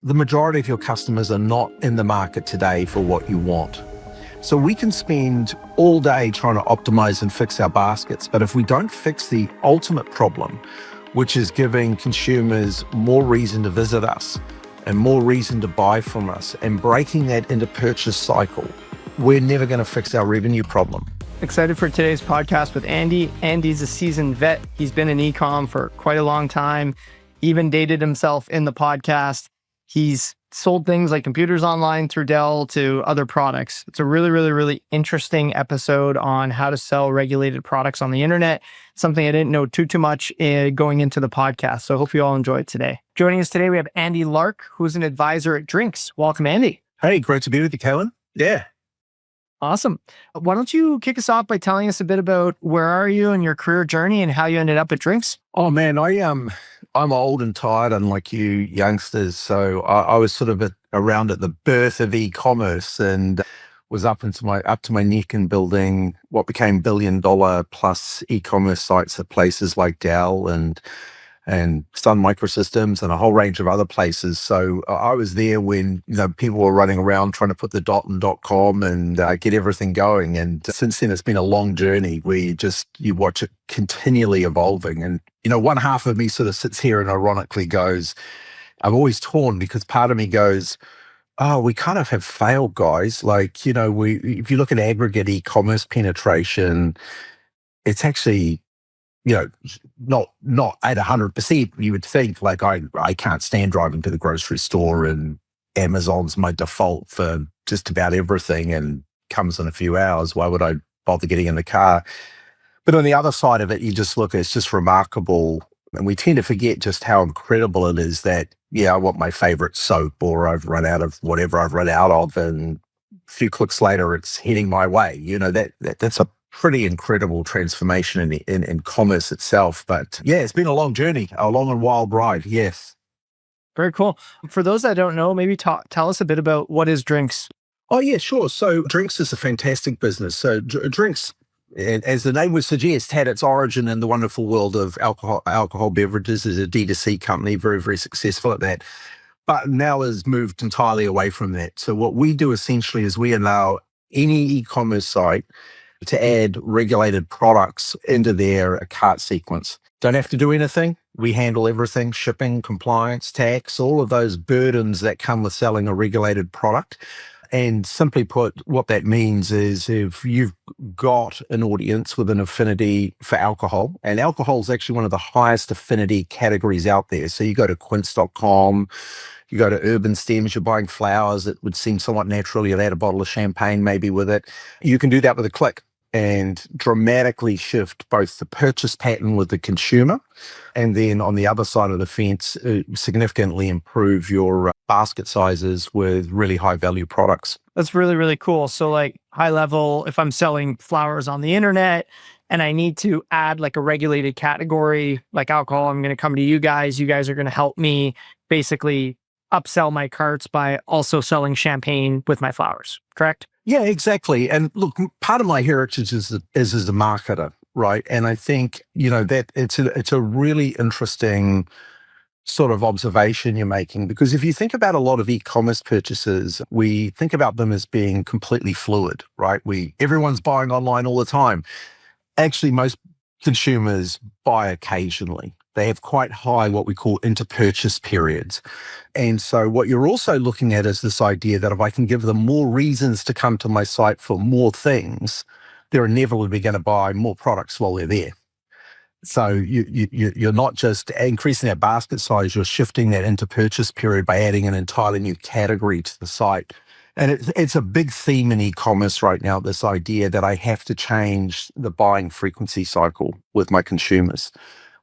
the majority of your customers are not in the market today for what you want. So we can spend all day trying to optimize and fix our baskets, but if we don't fix the ultimate problem, which is giving consumers more reason to visit us and more reason to buy from us and breaking that into purchase cycle, we're never going to fix our revenue problem. Excited for today's podcast with Andy. Andy's a seasoned vet. He's been in e-com for quite a long time, even dated himself in the podcast. He's sold things like computers online through Dell to other products. It's a really interesting episode on how to sell regulated products on the internet. Something I didn't know too much going into the podcast. So I hope you all enjoy it today. Joining us today, we have Andy Lark, who's an advisor at Drinks. Welcome, Andy. Hey, great to be with you, Kellen. Yeah. Awesome. Why don't you kick us off by telling us a bit about where are you in your career journey and how you ended up at Drinks? Oh man, I'm old and tired, unlike you youngsters. So I was sort of around at the birth of e-commerce and was up to my neck in building what became $1 billion plus e-commerce sites at places like Dell and Sun Microsystems and a whole range of other places. So I was there when people were running around trying to put the .com and get everything going. And since then, it's been a long journey where you watch it continually evolving. And one half of me sort of sits here and ironically goes, I'm always torn because part of me goes, oh, we kind of have failed, guys. Like, if you look at aggregate e-commerce penetration, it's actually not at 100%. You would think, like, I can't stand driving to the grocery store, and Amazon's my default for just about everything and comes in a few hours. Why would I bother getting in the car? But on the other side of it, you just look, it's just remarkable. And we tend to forget just how incredible it is that, I want my favorite soap, or I've run out of whatever I've run out of, and a few clicks later, it's heading my way. That's a pretty incredible transformation in commerce itself. But yeah, it's been a long journey, a long and wild ride. Yes. Very cool. For those that don't know, maybe tell us a bit about what is Drinks. Oh yeah, sure. So Drinks is a fantastic business. So Drinks, as the name would suggest, had its origin in the wonderful world of alcohol beverages as a D2C company, very successful at that, but now has moved entirely away from that. So what we do essentially is we allow any e-commerce site to add regulated products into their cart sequence. Don't have to do anything. We handle everything: shipping, compliance, tax, all of those burdens that come with selling a regulated product. And simply put, what that means is if you've got an audience with an affinity for alcohol, and alcohol is actually one of the highest affinity categories out there. So you go to quince.com, you go to Urban Stems, you're buying flowers, it would seem somewhat natural. You'll add a bottle of champagne maybe with it. You can do that with a click and dramatically shift both the purchase pattern with the consumer, and then on the other side of the fence, significantly improve your basket sizes with really high value products. That's really cool. So like high level, if I'm selling flowers on the internet and I need to add like a regulated category like alcohol, I'm going to come to you guys. You guys are going to help me basically upsell my carts by also selling champagne with my flowers, correct? Yeah, exactly. And look, part of my heritage is as a marketer, right? And I think, that it's a really interesting sort of observation you're making, because if you think about a lot of e-commerce purchases, we think about them as being completely fluid, right? Everyone's buying online all the time. Actually, most consumers buy occasionally. They have quite high, what we call inter-purchase periods. And so what you're also looking at is this idea that if I can give them more reasons to come to my site for more things, they're inevitably going to buy more products while they're there. So you're not just increasing that basket size, you're shifting that inter-purchase period by adding an entirely new category to the site. And it's a big theme in e-commerce right now, this idea that I have to change the buying frequency cycle with my consumers.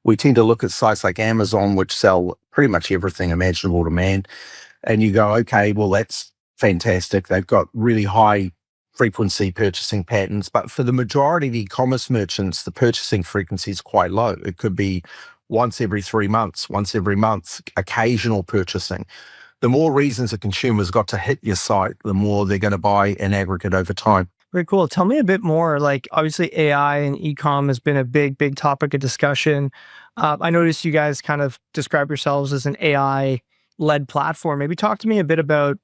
We tend to look at sites like Amazon, which sell pretty much everything imaginable to man. And you go, okay, well, that's fantastic. They've got really high frequency purchasing patterns. But for the majority of e-commerce merchants, the purchasing frequency is quite low. It could be once every 3 months, once every month, occasional purchasing. The more reasons a consumer's got to hit your site, the more they're going to buy in aggregate over time. Very cool. Tell me a bit more, like obviously AI and e-com has been a big topic of discussion. I noticed you guys kind of describe yourselves as an AI led platform. Maybe talk to me a bit about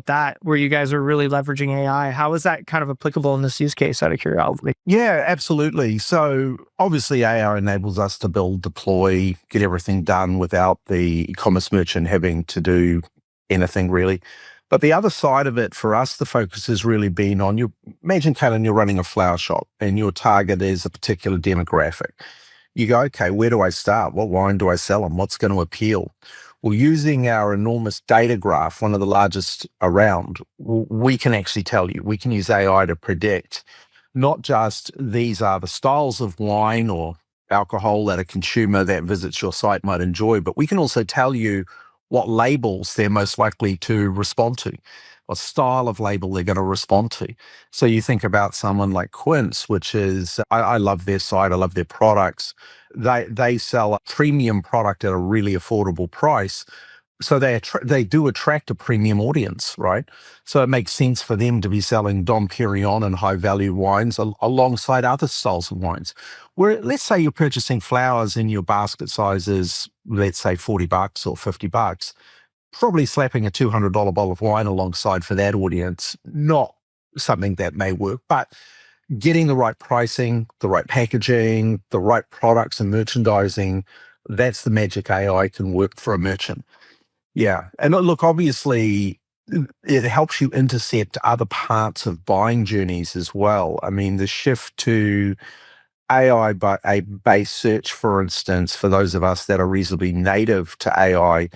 that, where you guys are really leveraging AI. How is that kind of applicable in this use case, out of curiosity? Yeah, absolutely. So obviously AI enables us to build, deploy, get everything done without the e-commerce merchant having to do anything really. But the other side of it for us, the focus has really been on you. Imagine, Caitlin, you're running a flower shop and your target is a particular demographic. You go, okay, where do I start? What wine do I sell them? What's going to appeal? Well, using our enormous data graph, one of the largest around, we can actually tell you, we can use AI to predict not just these are the styles of wine or alcohol that a consumer that visits your site might enjoy, but we can also tell you what labels they're most likely to respond to, what style of label they're going to respond to. So you think about someone like Quince, which is, I love their site, I love their products. They sell a premium product at a really affordable price. So they do attract a premium audience, right? So it makes sense for them to be selling Dom Perignon and high value wines alongside other styles of wines. Where let's say you're purchasing flowers and your basket size is, let's say, $40 or $50, probably slapping a $200 bottle of wine alongside for that audience, not something that may work, but getting the right pricing, the right packaging, the right products and merchandising, that's the magic AI can work for a merchant. Yeah. And look, obviously, it helps you intercept other parts of buying journeys as well. I mean, the shift to AI by a base search, for instance, for those of us that are reasonably native to AI.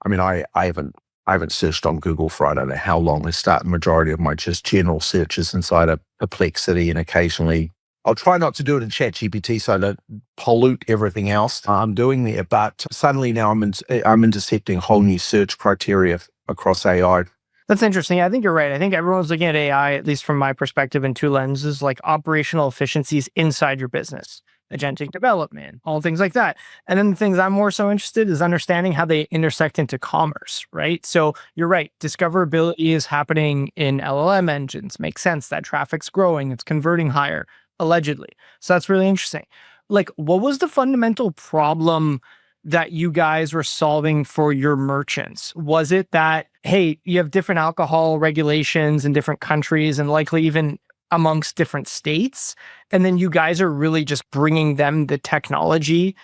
I mean, I haven't searched on Google for I don't know how long. I start the majority of my just general searches inside of Perplexity, and occasionally I'll try not to do it in ChatGPT so I don't pollute everything else I'm doing there. But suddenly now I'm intercepting whole new search criteria across AI. That's interesting. I think you're right. I think everyone's looking at AI, at least from my perspective, in two lenses, like operational efficiencies inside your business, agentic development, all things like that. And then the things I'm more so interested is understanding how they intersect into commerce, right? So you're right. Discoverability is happening in LLM engines. Makes sense. That traffic's growing. It's converting higher, allegedly. So that's really interesting. Like, what was the fundamental problem that you guys were solving for your merchants? Was it that, hey, you have different alcohol regulations in different countries and likely even amongst different states, and then you guys are really just bringing them the technology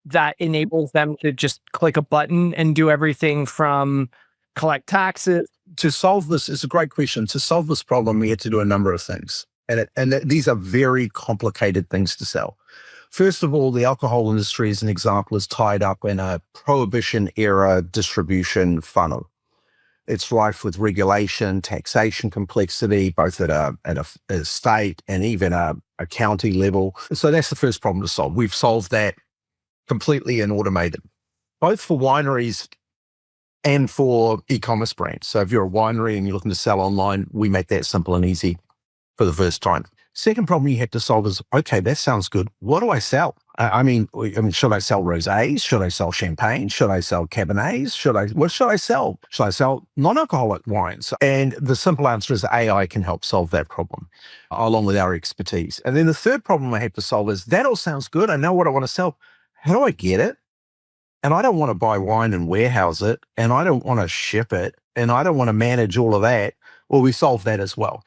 that enables them to just click a button and do everything from collect taxes? To solve this, it's a great question. To solve this problem, we had to do a number of things. These are very complicated things to sell. First of all, the alcohol industry, as an example, is tied up in a prohibition era distribution funnel. It's rife with regulation, taxation complexity, both at a state and even a county level. So that's the first problem to solve. We've solved that completely and automated, both for wineries and for e-commerce brands. So if you're a winery and you're looking to sell online, we make that simple and easy for the first time. Second problem you had to solve is, okay, that sounds good. What do I sell? I mean, should I sell rosés? Should I sell champagne? Should I sell cabernets? What should I sell? Should I sell non-alcoholic wines? And the simple answer is AI can help solve that problem along with our expertise. And then the third problem I had to solve is, that all sounds good. I know what I want to sell. How do I get it? And I don't want to buy wine and warehouse it, and I don't want to ship it, and I don't want to manage all of that. Well, we solved that as well.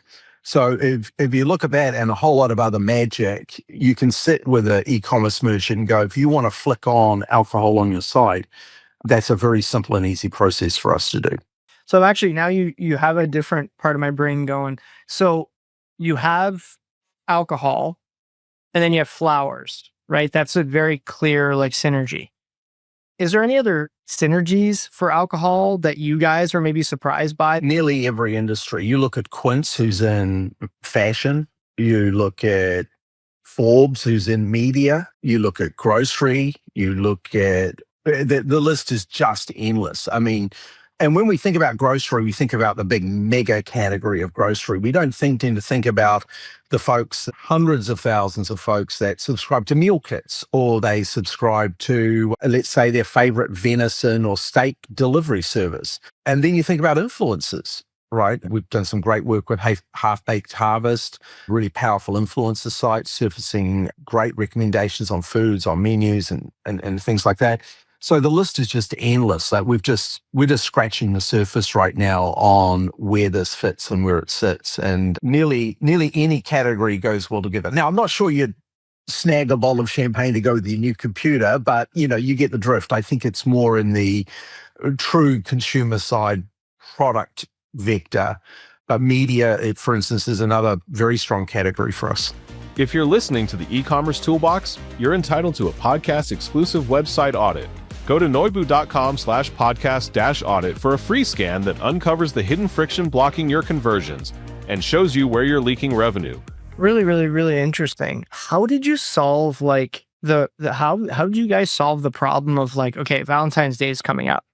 So if you look at that and a whole lot of other magic, you can sit with an e-commerce merchant and go, if you want to flick on alcohol on your site, that's a very simple and easy process for us to do. So actually, now you have a different part of my brain going. So you have alcohol, and then you have flowers, right? That's a very clear like synergy. Is there any other synergies for alcohol that you guys are maybe surprised by? Nearly every industry. You look at Quince, who's in fashion. You look at Forbes, who's in media. You look at grocery. You look at the list is just endless. I mean, and when we think about grocery, we think about the big mega category of grocery. We don't tend to think about the folks, hundreds of thousands of folks that subscribe to meal kits, or they subscribe to, let's say, their favorite venison or steak delivery service. And then you think about influencers, right? We've done some great work with Half Baked Harvest, really powerful influencer sites, surfacing great recommendations on foods, on menus, and things like that. So the list is just endless. Like we're just scratching the surface right now on where this fits and where it sits. And nearly any category goes well together. Now, I'm not sure you'd snag a bottle of champagne to go with your new computer, but you get the drift. I think it's more in the true consumer side product vector. But media, for instance, is another very strong category for us. If you're listening to the e-commerce toolbox, you're entitled to a podcast exclusive website audit. Go to noibu.com/podcast-audit for a free scan that uncovers the hidden friction blocking your conversions and shows you where you're leaking revenue. Really, really, really interesting. How did you solve how did you guys solve the problem of okay, Valentine's Day is coming up?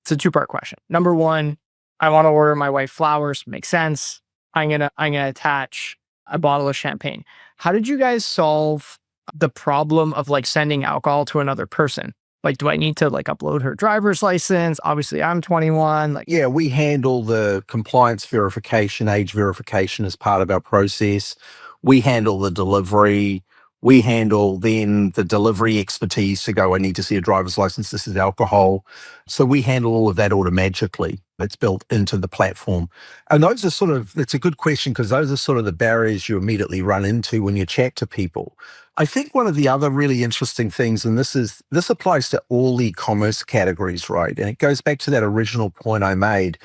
It's a two-part question. Number one, I want to order my wife flowers. Makes sense. I'm gonna attach a bottle of champagne. How did you guys solve the problem of sending alcohol to another person? Do I need to upload her driver's license? Obviously, I'm 21. Yeah, we handle the compliance verification, age verification as part of our process. We handle the delivery. We handle then the delivery expertise to go, I need to see a driver's license. This is alcohol. So we handle all of that automatically. It's built into the platform. And those are it's a good question because those are sort of the barriers you immediately run into when you chat to people. I think one of the other really interesting things, and this applies to all e-commerce categories, right? And it goes back to that original point I made.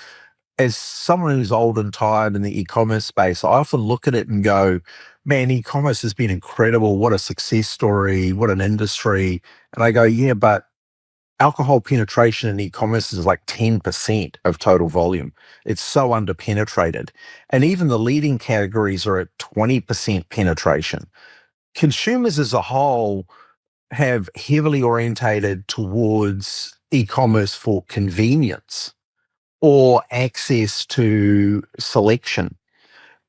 As someone who's old and tired in the e-commerce space, I often look at it and go, man, e-commerce has been incredible. What a success story. What an industry. And I go, yeah, but alcohol penetration in e-commerce is 10% of total volume. It's so underpenetrated. And even the leading categories are at 20% penetration. Consumers as a whole have heavily orientated towards e-commerce for convenience or access to selection.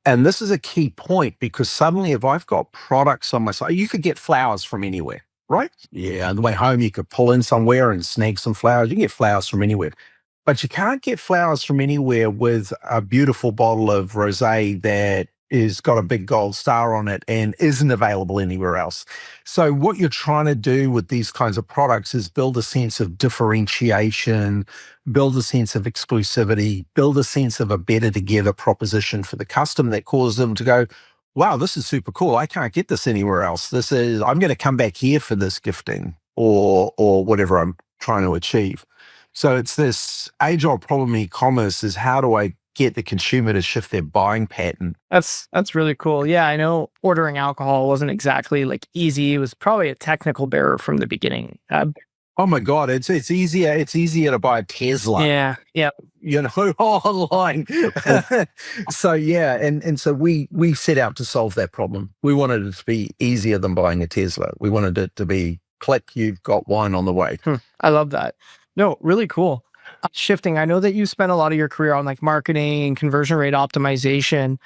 And this is a key point because suddenly if I've got products on my site, you could get flowers from anywhere, right? Yeah, on the way home, you could pull in somewhere and snag some flowers. You can get flowers from anywhere. But you can't get flowers from anywhere with a beautiful bottle of rosé that is got a big gold star on it and isn't available anywhere else. So what you're trying to do with these kinds of products is build a sense of differentiation, build a sense of exclusivity, build a sense of a better together proposition for the customer that causes them to go, wow, this is super cool. I can't get this anywhere else. I'm going to come back here for this gifting or whatever I'm trying to achieve. So it's this age-old problem in e-commerce is how do I get the consumer to shift their buying pattern? That's really cool. Yeah, I know ordering alcohol wasn't exactly easy. It was probably a technical barrier from the beginning. Oh my God, it's easier. It's easier to buy a Tesla. Yeah. Online. So yeah, and so we set out to solve that problem. We wanted it to be easier than buying a Tesla. We wanted it to be click, you've got wine on the way. I love that. No, really cool. Shifting, I know that you spent a lot of your career on marketing and conversion rate optimization.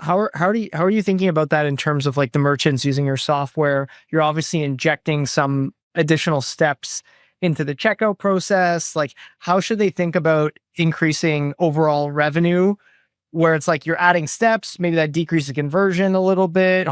How are you thinking about that in terms of the merchants using your software? You're obviously injecting some additional steps into the checkout process. How should they think about increasing overall revenue where it's you're adding steps, maybe that decreases conversion a little bit?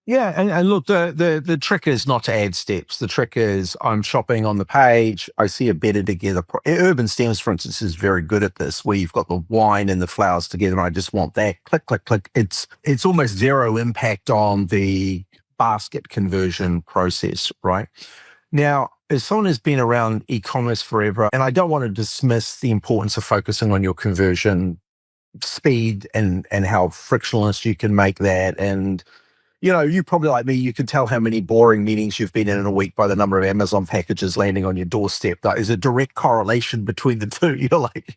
Yeah, and look, the trick is not to add steps. The trick is I'm shopping on the page. I see a better together. Urban Stems, for instance, is very good at this, where you've got the wine and the flowers together, and I just want that. Click, click, click. It's almost zero impact on the basket conversion process, right? Now, as someone who's been around e-commerce forever, and I don't want to dismiss the importance of focusing on your conversion speed and how frictionless you can make that. And you probably like me, you can tell how many boring meetings you've been in a week by the number of Amazon packages landing on your doorstep. There's a direct correlation between the two.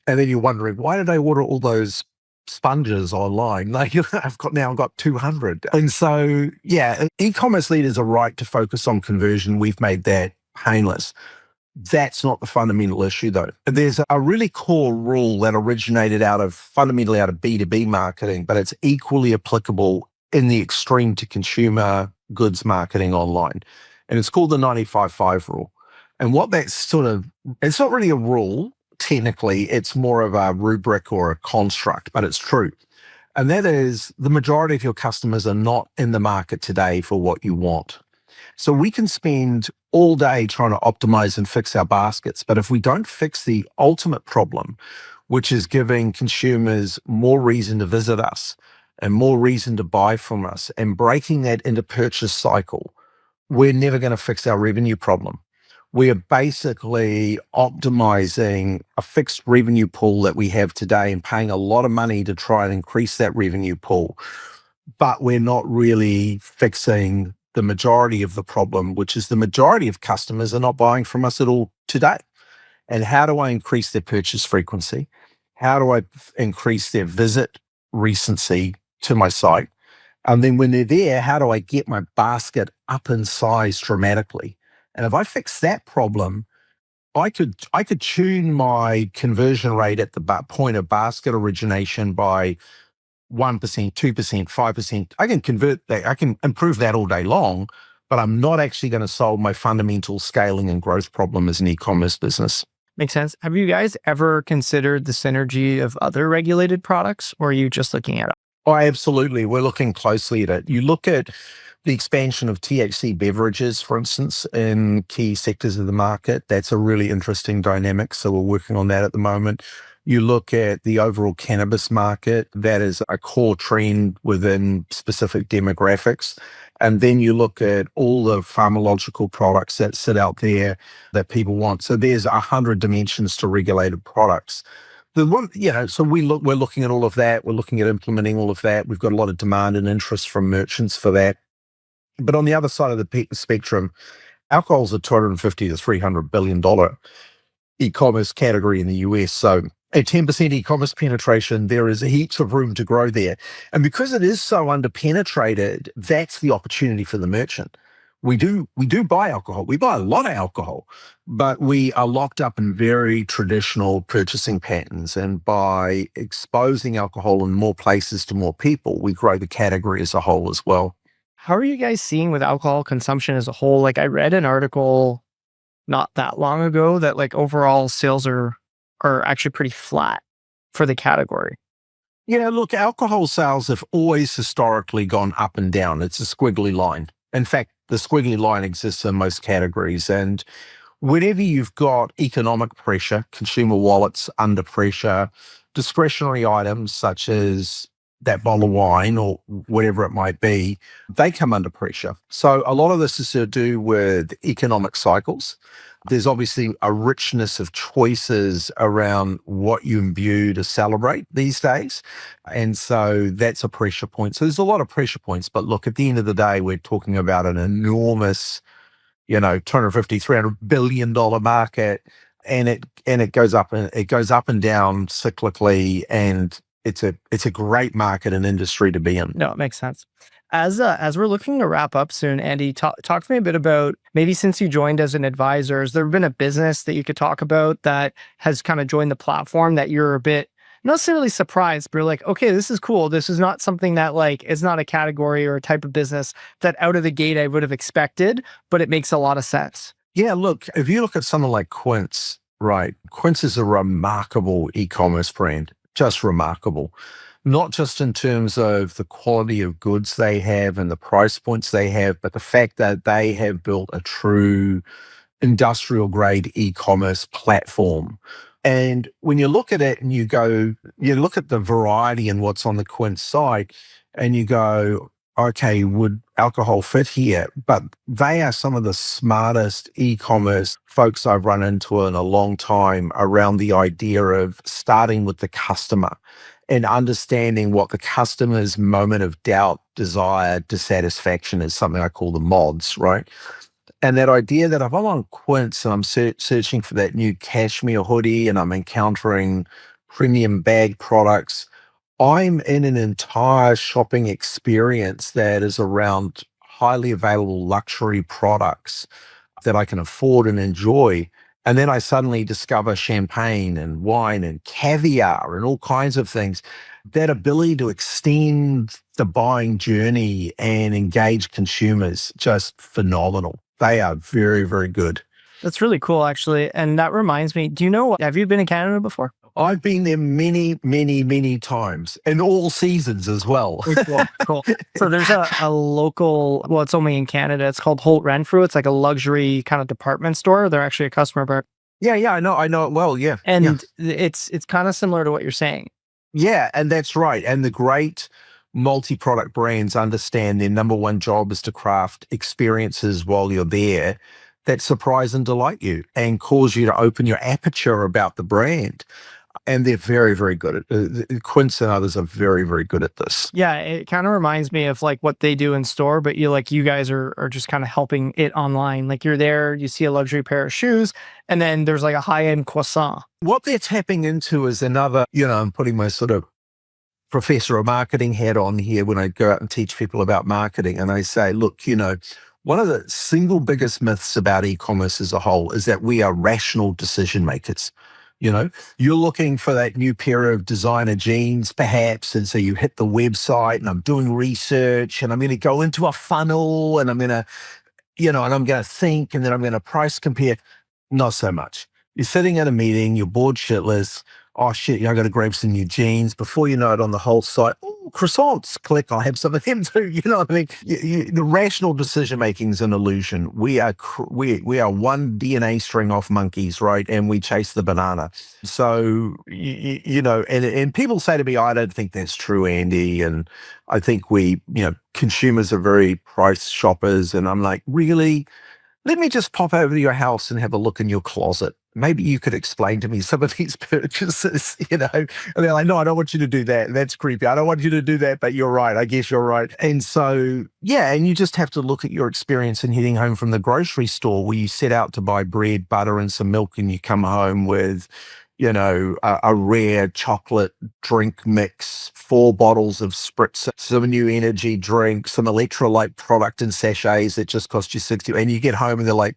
And then you're wondering, why did I order all those sponges online? I've got 200. And so, yeah, e-commerce leaders are right to focus on conversion. We've made that painless. That's not the fundamental issue, though. There's a really core rule that originated fundamentally out of B2B marketing, but it's equally applicable in the extreme to consumer goods marketing online. And it's called the 95-5 rule. And what that's it's not really a rule, technically, it's more of a rubric or a construct, but it's true. And that is the majority of your customers are not in the market today for what you want. So we can spend all day trying to optimize and fix our baskets. But if we don't fix the ultimate problem, which is giving consumers more reason to visit us and more reason to buy from us and breaking that into purchase cycle, we're never going to fix our revenue problem. We are basically optimizing a fixed revenue pool that we have today and paying a lot of money to try and increase that revenue pool. But we're not really fixing the majority of the problem, which is the majority of customers are not buying from us at all today. And how do I increase their purchase frequency? How do I increase their visit recency to my site? And then when they're there, how do I get my basket up in size dramatically? And if I fix that problem, I could tune my conversion rate at the point of basket origination by 1%, 2%, 5%. I can convert that. I can improve that all day long, but I'm not actually going to solve my fundamental scaling and growth problem as an e-commerce business. Makes sense. Have you guys ever considered the synergy of other regulated products, or are you just looking at it? Oh, absolutely. We're looking closely at it. You look at the expansion of THC beverages, for instance, in key sectors of the market. That's a really interesting dynamic. So we're working on that at the moment. You look at the overall cannabis market, that is a core trend within specific demographics. And then you look at all the pharmacological products that sit out there that people want. So there's 100 dimensions to regulated products. The one, so we're looking at all of that. We're looking at implementing all of that. We've got a lot of demand and interest from merchants for that. But on the other side of the spectrum, alcohol's a $250 to $300 billion e-commerce category in the US. So at 10% e-commerce penetration, there is heaps of room to grow there. And because it is so underpenetrated, that's the opportunity for the merchant. We do buy alcohol. We buy a lot of alcohol, but we are locked up in very traditional purchasing patterns. And by exposing alcohol in more places to more people, we grow the category as a whole as well. How are you guys seeing with alcohol consumption as a whole? Like, I read an article not that long ago that like overall sales are actually pretty flat for the category. Yeah, look, alcohol sales have always historically gone up and down. It's a squiggly line. In fact, the squiggly line exists in most categories. And whenever you've got economic pressure, consumer wallets under pressure, discretionary items such as that bottle of wine or whatever it might be, they come under pressure. So a lot of this is to do with economic cycles. There's obviously a richness of choices around what you imbue to celebrate these days. And so that's a pressure point. So there's a lot of pressure points. But look, at the end of the day, we're talking about an enormous, $250, $300 billion market. And it goes up and down cyclically, and it's a great market and industry to be in. No, it makes sense. As we're looking to wrap up soon, Andy, talk to me a bit about, maybe since you joined as an advisor, has there been a business that you could talk about that has kind of joined the platform that you're a bit, not necessarily surprised, but you're like, okay, this is cool. This is not something that like, is not a category or a type of business that out of the gate I would have expected, but it makes a lot of sense. Yeah, look, if you look at something like Quince, right? Quince is a remarkable e-commerce brand, just remarkable. Not just in terms of the quality of goods they have and the price points they have, but the fact that they have built a true industrial grade e-commerce platform. And when you look at it and you look at the variety and what's on the Quince site and you go, okay, would alcohol fit here? But they are some of the smartest e-commerce folks I've run into in a long time around the idea of starting with the customer and understanding what the customer's moment of doubt, desire, dissatisfaction is, something I call the mods, right? And that idea that if I'm on Quince and I'm searching for that new cashmere hoodie and I'm encountering premium bag products, I'm in an entire shopping experience that is around highly available luxury products that I can afford and enjoy. And then I suddenly discover champagne and wine and caviar and all kinds of things. That ability to extend the buying journey and engage consumers, just phenomenal. They are very, very good. That's really cool, actually. And that reminds me, have you been in Canada before? I've been there many, many, many times, in all seasons as well. Cool. So there's a local, well, it's only in Canada. It's called Holt Renfrew. It's like a luxury kind of department store. They're actually a customer of ours. Yeah, I know it well. Yeah, And it's kind of similar to what you're saying. yeah, and that's right. And the great multi-product brands understand their number one job is to craft experiences while you're there that surprise and delight you and cause you to open your aperture about the brand. And they're very, very good at Quince and others are very, very good at this. Yeah, it kind of reminds me of like what they do in store, but you guys are just kind of helping it online. Like you're there, you see a luxury pair of shoes, and then there's like a high-end croissant. What they're tapping into is another, I'm putting my sort of professor of marketing hat on here when I go out and teach people about marketing. And I say, look, one of the single biggest myths about e-commerce as a whole is that we are rational decision makers. You're looking for that new pair of designer jeans, perhaps. And so you hit the website and I'm doing research and I'm going to go into a funnel and I'm going to, and I'm going to think and then I'm going to price compare. Not so much. You're sitting at a meeting, you're bored shitless. Oh shit, I got to grab some new jeans. Before you know it, on the whole site, oh, croissants, click, I'll have some of them too. You know what I mean? The rational decision making is an illusion. We are one DNA string off monkeys, right? And we chase the banana. So, and people say to me, I don't think that's true, Andy. And I think consumers are very price shoppers. And I'm like, really? Let me just pop over to your house and have a look in your closet. Maybe you could explain to me some of these purchases, And they're like, no, I don't want you to do that. That's creepy. I don't want you to do that, but you're right. I guess you're right. And so, and you just have to look at your experience in heading home from the grocery store where you set out to buy bread, butter, and some milk, and you come home with, a rare chocolate drink mix, 4 bottles of spritz, some new energy drink, some electrolyte product in sachets that just cost you $60. And you get home and they're like,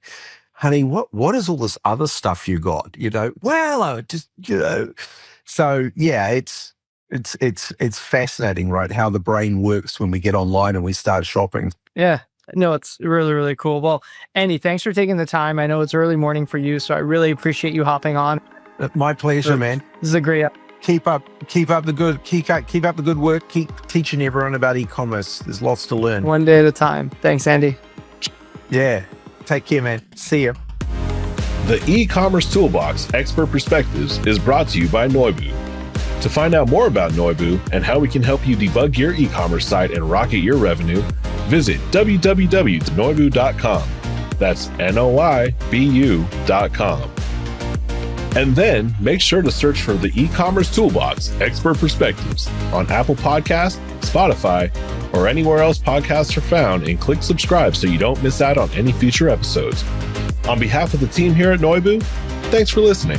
honey, what is all this other stuff you got? Well, I just, So yeah, it's fascinating, right? How the brain works when we get online and we start shopping. Yeah. No, it's really, really cool. Well, Andy, thanks for taking the time. I know it's early morning for you, so I really appreciate you hopping on. My pleasure, man. This is a great. Keep up the good work. Keep teaching everyone about e-commerce. There's lots to learn. One day at a time. Thanks, Andy. Yeah. Take care, man. See ya. The e-commerce toolbox Expert Perspectives is brought to you by Noibu. To find out more about Noibu and how we can help you debug your e-commerce site and rocket your revenue, visit www.noibu.com. That's NOIBU.com. And then make sure to search for the e-commerce toolbox Expert Perspectives on Apple Podcasts, Spotify, or anywhere else podcasts are found, and click subscribe so you don't miss out on any future episodes. On behalf of the team here at Noibu, thanks for listening.